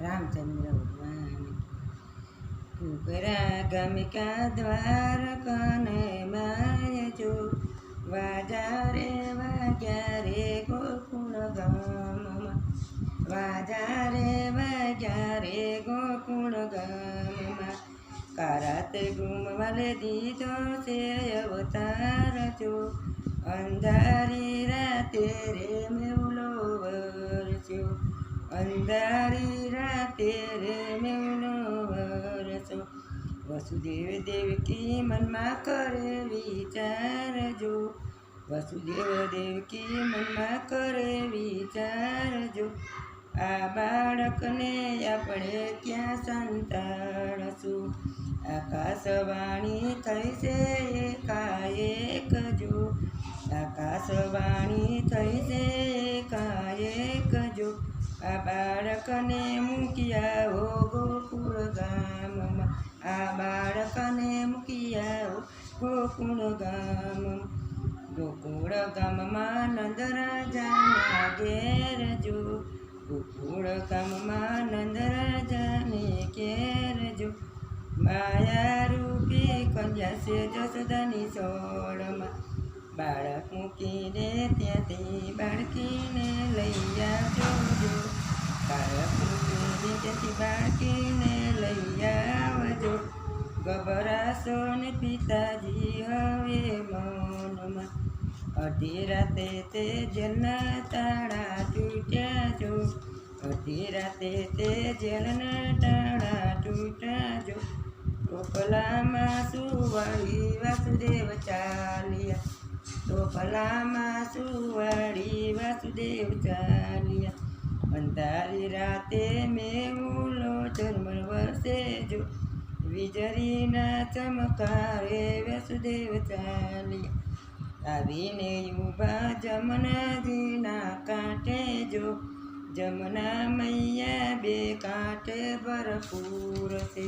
रामचंद्र भगवान कुकरा गमिका द्वार कने माय जो वाजा रे गोकुल गाममा वाजा रे गोकुल गाममा करात गुमवाले दीदो से अवतार जो अंधारी राते रे मेवलो वर्षो अंधारी राते रे मेवलो वर्षो वसुदेव देवकी मनमा करे विचार जो वसुदेव देवकी मनमा करे विचार जो आ बाळकने આપણે ક્યાં સંતાડશું આકાશવાણી થઈ છે એકાએક જો આકાશવાણી થઈ છે એકાએક જો આ બાળકને મૂક્યા હો ગોકુળ ગામમાં આ બાળકને મૂક્યા હો ગોકુળ ગામમાં નંદરાજાના ઘેર જો ગોકુળ ગામમાં નંદરાજાને ઘેર જો માયા રૂપી કન્યા છે જસોદાની સોળમાં બાળક મૂકીને ત્યાંથી બાળકીને લઈ આવજો જો બાળક મૂકીને ત્યાંથી બાળકીને લઈ આવજો ગભરાશો ને પિતાજી હવે મૌનમાં અડધી રાતે તે જેલના તાળા તૂટ્યા જો અડધી રાતે તે જેલના તાળા તૂટ્યા જો ટોપલામાં સુવાળી વાસુદેવ ચાલ્યા ટોપલામાં સુવાળી વાસુદેવ ચાલ્યા અંધારી રાતે મેહુલો ઝરમર વરસે જો વીજળીના ચમકારે વાસુદેવ ચાલ્યા આવીને યુવા જમનાજીના કાંઠે જો જમના મૈયા બે કાંઠે ભરપૂર છે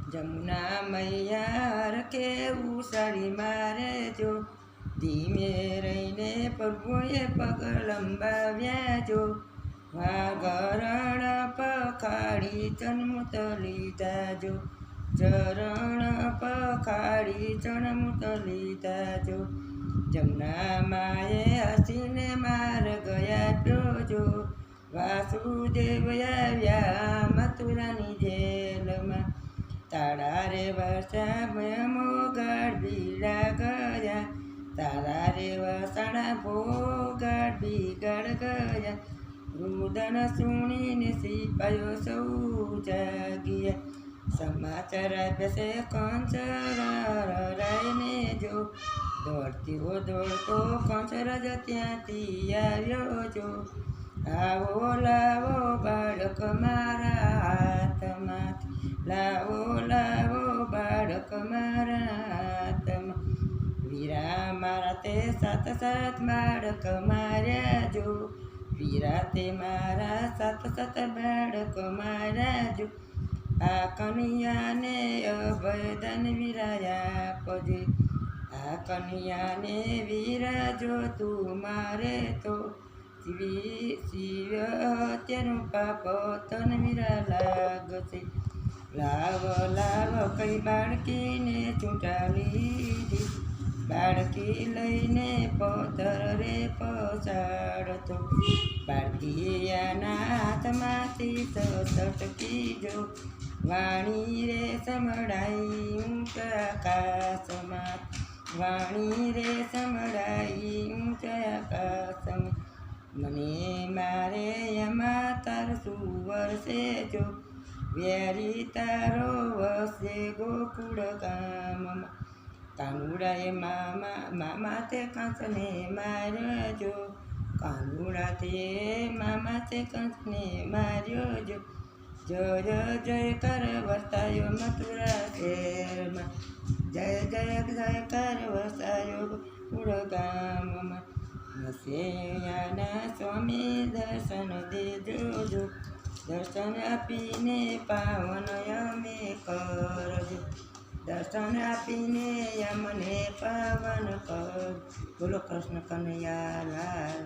જમુના મૈયા હરખે ઉસાડી મારે જો ધીમે રહીને પ્રભુએ પગ લંબાવ્યા જો વાગરણ પખાડી જન્મત લીધા જો ચરણ પખાડી જન્મત લીધા જો જમના માએ હસીને માર ગયા પ્યો જો વાસુદેવ આવ્યા મથુરાની જેલમાં તાળા રે વર્ષા મોગાડ બીડા ગયા તાળા રે વસાણા ભોગાડ બીગાડ ગયા રુદન સુણીને સિપાઈઓ સૌ જાગ્યા સમાચાર આપ્યા છે કંસ રાયને જો દોડતો કંસ રાજ ત્યાંથી આવ્યો જો આવો લાવો બાળક મારા હાથમાંથી લાવો બાળક મારા હાથમાં વીરા મારા તે સાત બાળક માર્યા જો વીરા તે મારા સાત બાળક માર્યા જો આ કન્યાને અભયદાન વીરાયા પજે આ કન્યાને વીરા જો તું મારે તો શિવ હત્યાનું પાપ તન વીરા લાગશે લાવ કઈ બાળકીને ચૂંટા લીધી બાળકી લઈને પથ્થર રે પછાડતો બાળકીયાના હાથમાંથી સટકી જો વાણી રે સંભળાઈ ઊંચા આકાશમાં વાણી રે સંભળાઈ ઊંચા આકાશમાં મને મારે એમાં તાર સુવરસે જો વેરી તારો વસે ગોકુળ ગામમાં કાનુડાએ મામા તે કંસને માર્યો જો કાનુડા તે મામા તે કંસને માર્યો જો જય જયકાર વર્તાયો મથુરા શહેરમાં જય જયકાર વર્તાયો ગોકુળ ગામમાં નસૈયાના સ્વામી દર્શન દેજો જો દર્શન આપીને પાવન અમે કરજો દર્શન આપીને યમને પાવન કર બોલો કૃષ્ણ કનૈયા લાલ